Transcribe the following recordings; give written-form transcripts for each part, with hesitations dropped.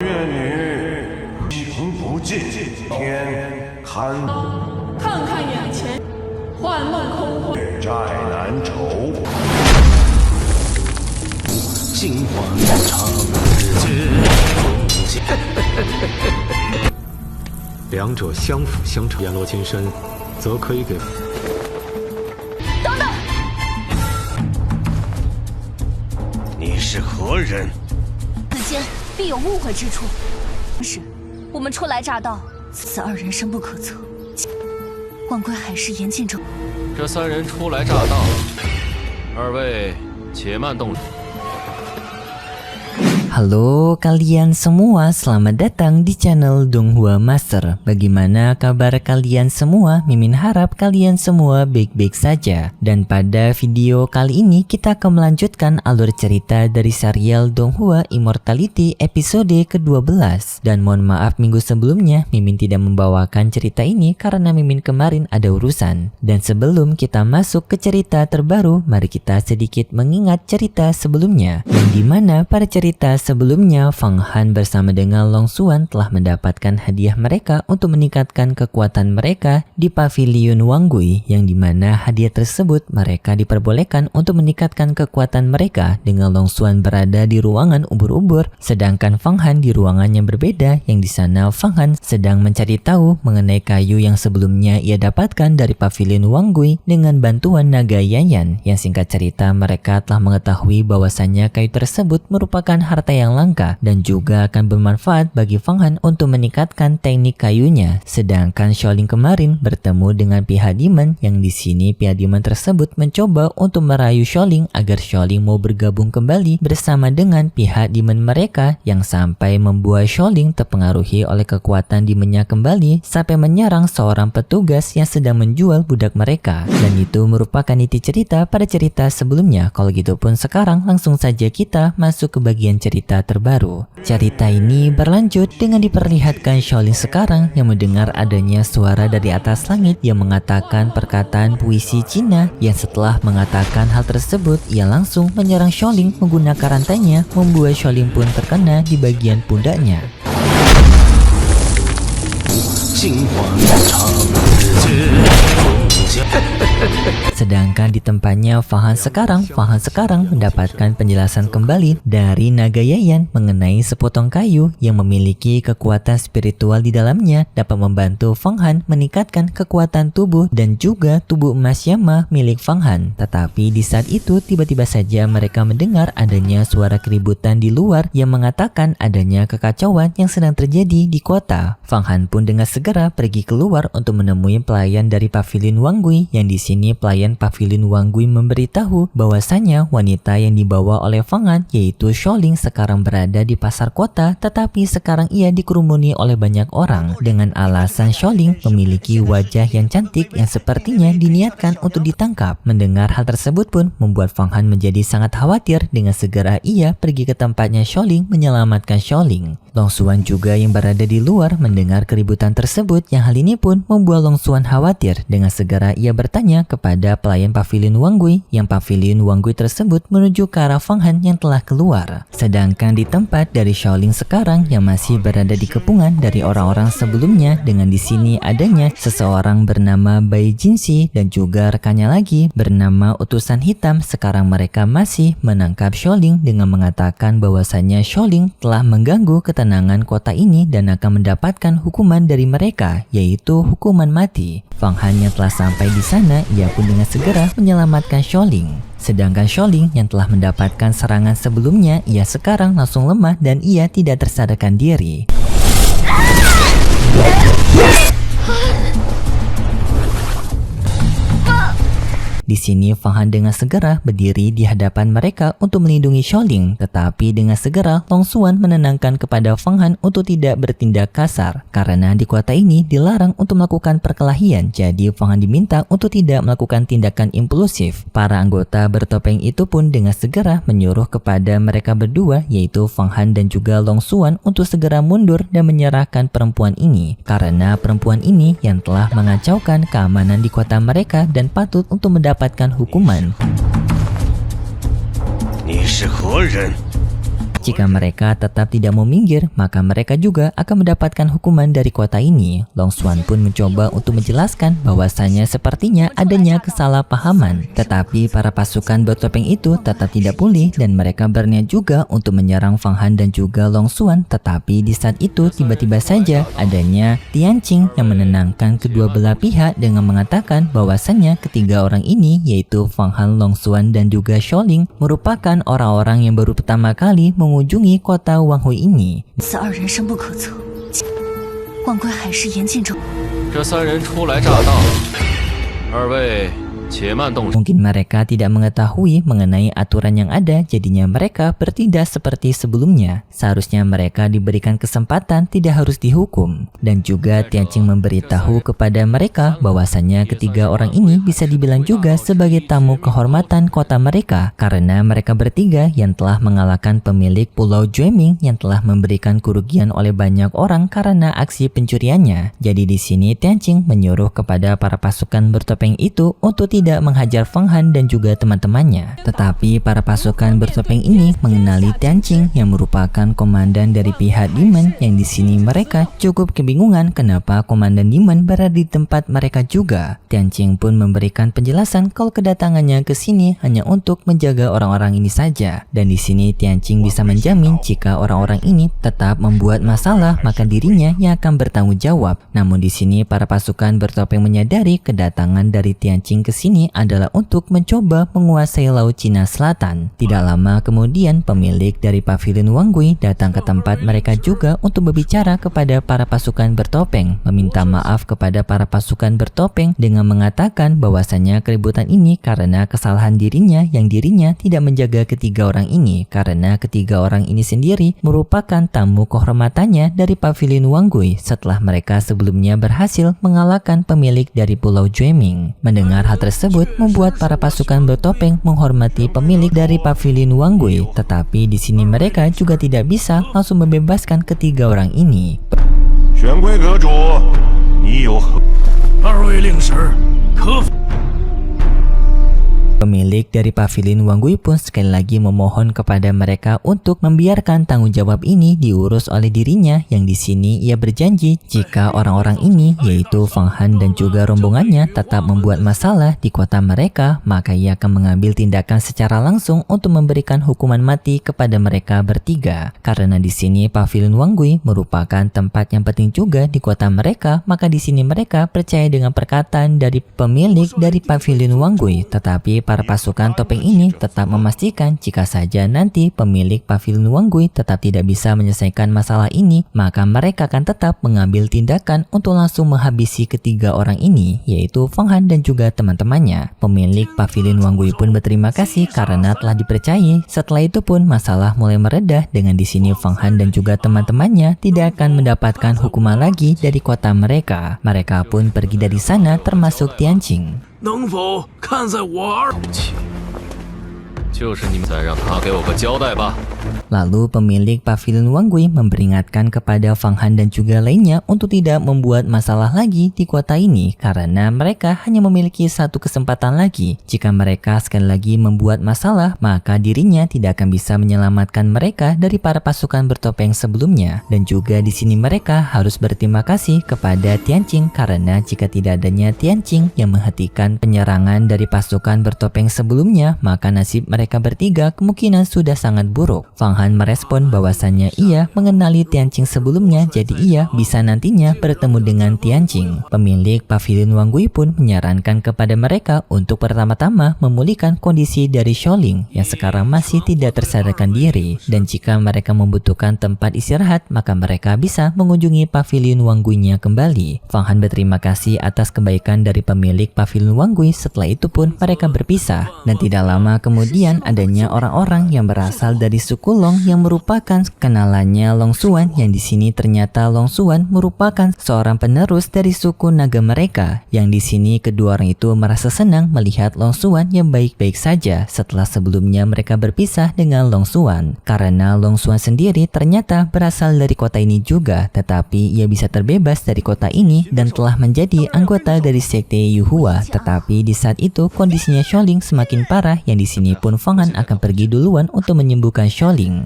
月女情不尽，天堪看看眼前，幻梦空幻，债难酬。金黄长日风景，两者相辅相成，阎罗金身，则可以给。等等，你是何人？此间必有误会之处。是，我们初来乍到，此二人深不可测，万归还是严禁着。这三人初来乍到，二位且慢动手。Halo kalian semua, selamat datang di channel Donghua Master. Bagaimana kabar kalian semua? Mimin harap kalian semua baik-baik saja. Dan pada video kali ini kita akan melanjutkan alur cerita dari serial Donghua Immortality episode ke-12. Dan mohon maaf minggu sebelumnya Mimin tidak membawakan cerita ini karena Mimin kemarin ada urusan. Dan sebelum kita masuk ke cerita terbaru, mari kita sedikit mengingat cerita sebelumnya, yang dimana pada cerita sebelumnya, Fang Han bersama dengan Long Xuan telah mendapatkan hadiah mereka untuk meningkatkan kekuatan mereka di Pavilion Wanggui, yang dimana hadiah tersebut mereka diperbolehkan untuk meningkatkan kekuatan mereka dengan Long Xuan berada di ruangan ubur-ubur, sedangkan Fang Han di ruangan yang berbeda, yang di sana Fang Han sedang mencari tahu mengenai kayu yang sebelumnya ia dapatkan dari Pavilion Wanggui dengan bantuan naga Yayan, yang singkat cerita mereka telah mengetahui bahwasannya kayu tersebut merupakan harta yang langka dan juga akan bermanfaat bagi Fang Han untuk meningkatkan teknik kayunya. Sedangkan Xiaoling kemarin bertemu dengan pihak Demon, yang di sini pihak Demon tersebut mencoba untuk merayu Xiaoling agar Xiaoling mau bergabung kembali bersama dengan pihak Demon mereka, yang sampai membuat Xiaoling terpengaruhi oleh kekuatan Demonnya kembali sampai menyerang seorang petugas yang sedang menjual budak mereka. Dan itu merupakan inti cerita pada cerita sebelumnya. Kalau gitu pun sekarang langsung saja kita masuk ke bagian cerita terbaru. Cerita ini berlanjut dengan diperlihatkan Xiaoling sekarang yang mendengar adanya suara dari atas langit yang mengatakan perkataan puisi Cina, yang setelah mengatakan hal tersebut ia langsung menyerang Xiaoling menggunakan rantainya, membuat Xiaoling pun terkena di bagian pundaknya. Sedangkan di tempatnya Fang Han sekarang mendapatkan penjelasan kembali dari naga Yayan mengenai sepotong kayu yang memiliki kekuatan spiritual di dalamnya dapat membantu Fang Han meningkatkan kekuatan tubuh dan juga tubuh emas Yama milik Fang Han. Tetapi di saat itu tiba-tiba saja mereka mendengar adanya suara keributan di luar yang mengatakan adanya kekacauan yang sedang terjadi di kota. Fang Han pun dengan segera pergi keluar untuk menemui pelayan dari Pavilion Wanggui, yang di sini pelayan Pavilion Wanggui memberitahu bahwasanya wanita yang dibawa oleh Fang Han yaitu Xiaoling sekarang berada di pasar kota, tetapi sekarang ia dikerumuni oleh banyak orang dengan alasan Xiaoling memiliki wajah yang cantik yang sepertinya diniatkan untuk ditangkap. Mendengar hal tersebut pun membuat Fang Han menjadi sangat khawatir. Dengan segera ia pergi ke tempatnya Xiaoling menyelamatkan Xiaoling. Long Xuan juga yang berada di luar mendengar keributan tersebut, yang hal ini pun membuat Long Xuan khawatir. Dengan segera ia bertanya kepada pelayan Pavilion Wanggui, yang Pavilion Wanggui tersebut menuju ke arah Fang Han yang telah keluar. Sedangkan di tempat dari Xiaoling sekarang yang masih berada di kepungan dari orang-orang sebelumnya, dengan di sini adanya seseorang bernama Bai Jinxi dan juga rekannya lagi bernama Utusan Hitam. Sekarang mereka masih menangkap Xiaoling dengan mengatakan bahwasannya Xiaoling telah mengganggu ketenangan kota ini dan akan mendapatkan hukuman dari mereka, yaitu hukuman mati. Fang Han yang telah sampai di sana, ia pun dengan segera menyelamatkan Xiaoling. Sedangkan Xiaoling yang telah mendapatkan serangan sebelumnya, ia sekarang langsung lemah dan ia tidak tersadarkan diri. Di sini Fang Han dengan segera berdiri di hadapan mereka untuk melindungi Xiaoling, tetapi dengan segera Long Xuan menenangkan kepada Fang Han untuk tidak bertindak kasar karena di kota ini dilarang untuk melakukan perkelahian. Jadi Fang Han diminta untuk tidak melakukan tindakan impulsif. Para anggota bertopeng itu pun dengan segera menyuruh kepada mereka berdua, yaitu Fang Han dan juga Long Xuan, untuk segera mundur dan menyerahkan perempuan ini karena perempuan ini yang telah mengacaukan keamanan di kota mereka dan patut untuk mendapatkan hukuman. jika mereka tetap tidak mau minggir, maka mereka juga akan mendapatkan hukuman dari kota ini. Long Xuan pun mencoba untuk menjelaskan bahwasanya sepertinya adanya kesalahpahaman. Tetapi para pasukan bertopeng itu tetap tidak pulih dan mereka berniat juga untuk menyerang Fang Han dan juga Long Xuan. Tetapi di saat itu tiba-tiba saja adanya Tianqing yang menenangkan kedua belah pihak dengan mengatakan bahwasanya ketiga orang ini, yaitu Fang Han, Long Xuan dan juga Xiaoling, merupakan orang-orang yang baru pertama kali mengunjungi kota Wanghui ini. 此二人深不可测，万归还是严禁着。这三人初来乍到，二位且慢动手。 Mungkin mereka tidak mengetahui mengenai aturan yang ada, jadinya mereka bertindak seperti sebelumnya. Seharusnya mereka diberikan kesempatan, tidak harus dihukum. Dan juga Tianqing memberitahu kepada mereka bahwasanya ketiga orang ini bisa dibilang juga sebagai tamu kehormatan kota mereka, karena mereka bertiga yang telah mengalahkan pemilik Pulau Jueming yang telah memberikan kerugian oleh banyak orang karena aksi pencuriannya. Jadi di sini Tianqing menyuruh kepada para pasukan bertopeng itu untuk tidak menghajar Fang Han dan juga teman-temannya. Tetapi para pasukan bertopeng ini mengenali Tianqing yang merupakan komandan dari pihak Demon, yang di sini mereka cukup kebingungan kenapa komandan Demon berada di tempat mereka juga. Tianqing pun memberikan penjelasan kalau kedatangannya ke sini hanya untuk menjaga orang-orang ini saja. Dan di sini Tianqing bisa menjamin jika orang-orang ini tetap membuat masalah, maka dirinya yang akan bertanggung jawab. Namun di sini para pasukan bertopeng menyadari kedatangan dari Tianqing ke sini adalah untuk mencoba menguasai Laut Cina Selatan. Tidak lama kemudian pemilik dari pavilion Wangui datang ke tempat mereka juga untuk berbicara kepada para pasukan bertopeng, meminta maaf kepada para pasukan bertopeng dengan mengatakan bahwasanya keributan ini karena kesalahan dirinya yang dirinya tidak menjaga ketiga orang ini, karena ketiga orang ini sendiri merupakan tamu kehormatannya dari pavilion Wangui setelah mereka sebelumnya berhasil mengalahkan pemilik dari Pulau Jueming. Mendengar hal tersebut membuat para pasukan bertopeng menghormati pemilik dari pavilion Wangui, tetapi di sini mereka juga tidak bisa langsung membebaskan ketiga orang ini. 玄龟阁主，你有何？二位令使，可否？ Pemilik dari pavilion Wangui pun sekali lagi memohon kepada mereka untuk membiarkan tanggung jawab ini diurus oleh dirinya, yang di sini ia berjanji jika orang-orang ini, yaitu Fang Han dan juga rombongannya, tetap membuat masalah di kota mereka, maka ia akan mengambil tindakan secara langsung untuk memberikan hukuman mati kepada mereka bertiga. Karena di sini pavilion Wangui merupakan tempat yang penting juga di kota mereka, maka di sini mereka percaya dengan perkataan dari pemilik dari pavilion Wangui. Tetapi para pasukan topeng ini tetap memastikan jika saja nanti pemilik pavilion Wangui tetap tidak bisa menyelesaikan masalah ini, maka mereka akan tetap mengambil tindakan untuk langsung menghabisi ketiga orang ini, yaitu Fang Han dan juga teman-temannya. Pemilik pavilion Wangui pun berterima kasih karena telah dipercayai. Setelah itu pun masalah mulai meredah, dengan di sini Fang Han dan juga teman-temannya tidak akan mendapatkan hukuman lagi dari kota mereka. Mereka pun pergi dari sana, termasuk Tianqing. 能否看在我儿？ 就是你们，再让他给我个交代吧。 Lalu pemilik pavilion Wangui memperingatkan kepada Fang Han dan juga lainnya untuk tidak membuat masalah lagi di kota ini, karena mereka hanya memiliki satu kesempatan lagi. Jika mereka sekali lagi membuat masalah, maka dirinya tidak akan bisa menyelamatkan mereka dari para pasukan bertopeng sebelumnya. Dan juga di sini mereka harus berterima kasih kepada Tianqing, karena jika tidak adanya Tianqing yang menghentikan penyerangan dari pasukan bertopeng sebelumnya, maka nasib mereka bertiga kemungkinan sudah sangat buruk. Fang Han merespon bahwasannya ia mengenali Tianqing sebelumnya, jadi ia bisa nantinya bertemu dengan Tianqing. Pemilik pavilion Wangui pun menyarankan kepada mereka untuk pertama-tama memulihkan kondisi dari Xiaoling yang sekarang masih tidak tersadarkan diri, dan jika mereka membutuhkan tempat istirahat, maka mereka bisa mengunjungi pavilion Wangui-nya kembali. Fang Han berterima kasih atas kebaikan dari pemilik pavilion Wangui. Setelah itu pun mereka berpisah, dan tidak lama kemudian adanya orang-orang yang berasal dari suku Long yang merupakan kenalannya Long Xuan, yang di sini ternyata Long Xuan merupakan seorang penerus dari suku naga mereka, yang di sini kedua orang itu merasa senang melihat Long Xuan yang baik-baik saja setelah sebelumnya mereka berpisah dengan Long Xuan, karena Long Xuan sendiri ternyata berasal dari kota ini juga, tetapi ia bisa terbebas dari kota ini dan telah menjadi anggota dari sekte Yuhua. Tetapi di saat itu kondisinya Xiaoling semakin parah, yang di sini pun Fang Han akan pergi duluan untuk menyembuhkan Xiaoling.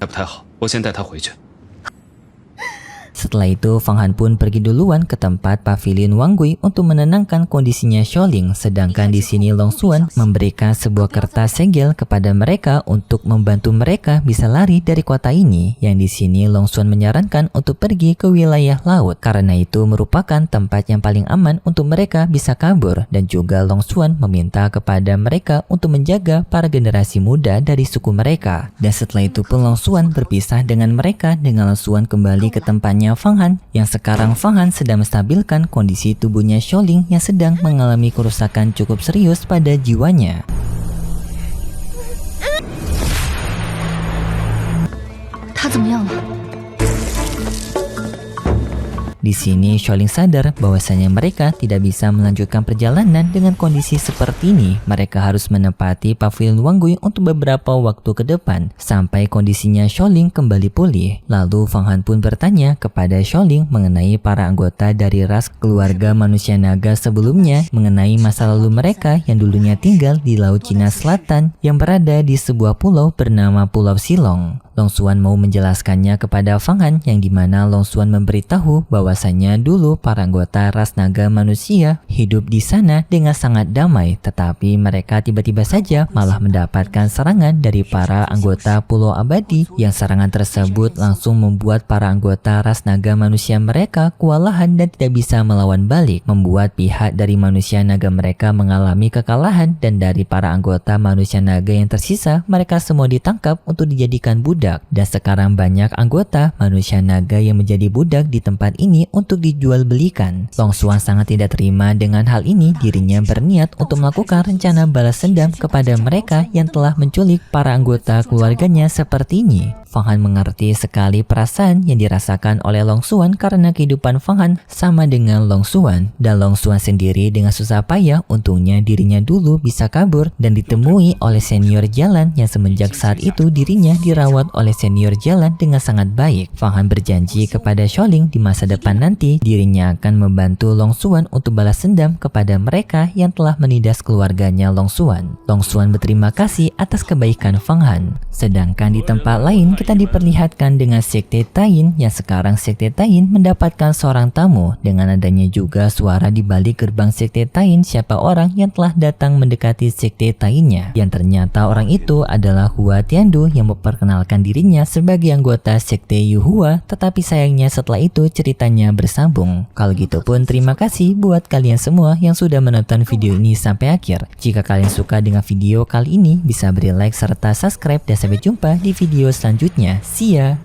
不太好，我先带他回去。 Setelah itu, Fang Han pun pergi duluan ke tempat pavilion Wang Gui untuk menenangkan kondisinya Xiaoling. Sedangkan di sini Long Xuan memberikan sebuah kertas segel kepada mereka untuk membantu mereka bisa lari dari kota ini. Yang di sini Long Xuan menyarankan untuk pergi ke wilayah laut karena itu merupakan tempat yang paling aman untuk mereka bisa kabur. Dan juga Long Xuan meminta kepada mereka untuk menjaga para generasi muda dari suku mereka. Dan setelah itu pun Long Xuan berpisah dengan mereka dengan Long Xuan kembali ke tempatnya Fang Han, yang sekarang Fang Han sedang menstabilkan kondisi tubuhnya Xiaoling yang sedang mengalami kerusakan cukup serius pada jiwanya. Di sini Xiaoling sadar bahwasanya mereka tidak bisa melanjutkan perjalanan dengan kondisi seperti ini. Mereka harus menempati pavilion Wang Gui untuk beberapa waktu ke depan sampai kondisinya Xiaoling kembali pulih. Lalu Fang Han pun bertanya kepada Xiaoling mengenai para anggota dari ras keluarga manusia naga sebelumnya, mengenai masa lalu mereka yang dulunya tinggal di Laut Cina Selatan yang berada di sebuah pulau bernama Pulau Silong. Long Xuan mau menjelaskannya kepada Fang Han yang dimana Long Xuan memberitahu bahwasanya dulu para anggota ras naga manusia hidup di sana dengan sangat damai, tetapi mereka tiba-tiba saja malah mendapatkan serangan dari para anggota Pulau Abadi yang serangan tersebut langsung membuat para anggota ras naga manusia mereka kewalahan dan tidak bisa melawan balik, membuat pihak dari manusia naga mereka mengalami kekalahan dan dari para anggota manusia naga yang tersisa mereka semua ditangkap untuk dijadikan budak. Dan sekarang banyak anggota manusia naga yang menjadi budak di tempat ini untuk dijual belikan. Long Xuan sangat tidak terima dengan hal ini. Dirinya berniat untuk melakukan rencana balas dendam kepada mereka yang telah menculik para anggota keluarganya seperti ini. Fang Han mengerti sekali perasaan yang dirasakan oleh Long Xuan karena kehidupan Fang Han sama dengan Long Xuan. Dan Long Xuan sendiri dengan susah payah untungnya dirinya dulu bisa kabur dan ditemui oleh senior jalan yang semenjak saat itu dirinya dirawat oleh senior jalan dengan sangat baik. Fang Han berjanji kepada Xiaoling di masa depan nanti dirinya akan membantu Long Xuan untuk balas dendam kepada mereka yang telah menindas keluarganya Long Xuan. Long Xuan berterima kasih atas kebaikan Fang Han. Sedangkan di tempat lain kita diperlihatkan dengan Sekte Tain yang sekarang Sekte Tain mendapatkan seorang tamu. Dengan adanya juga suara di balik gerbang Sekte Tain siapa orang yang telah datang mendekati Sekte Tainnya, yang ternyata orang itu adalah Hua Tiandu yang memperkenalkan dirinya sebagai anggota Sekte Yuhua, tetapi sayangnya setelah itu ceritanya bersambung. Kalau gitu pun terima kasih buat kalian semua yang sudah menonton video ini sampai akhir. Jika kalian suka dengan video kali ini bisa beri like serta subscribe dan sampai jumpa di video selanjutnya. See ya!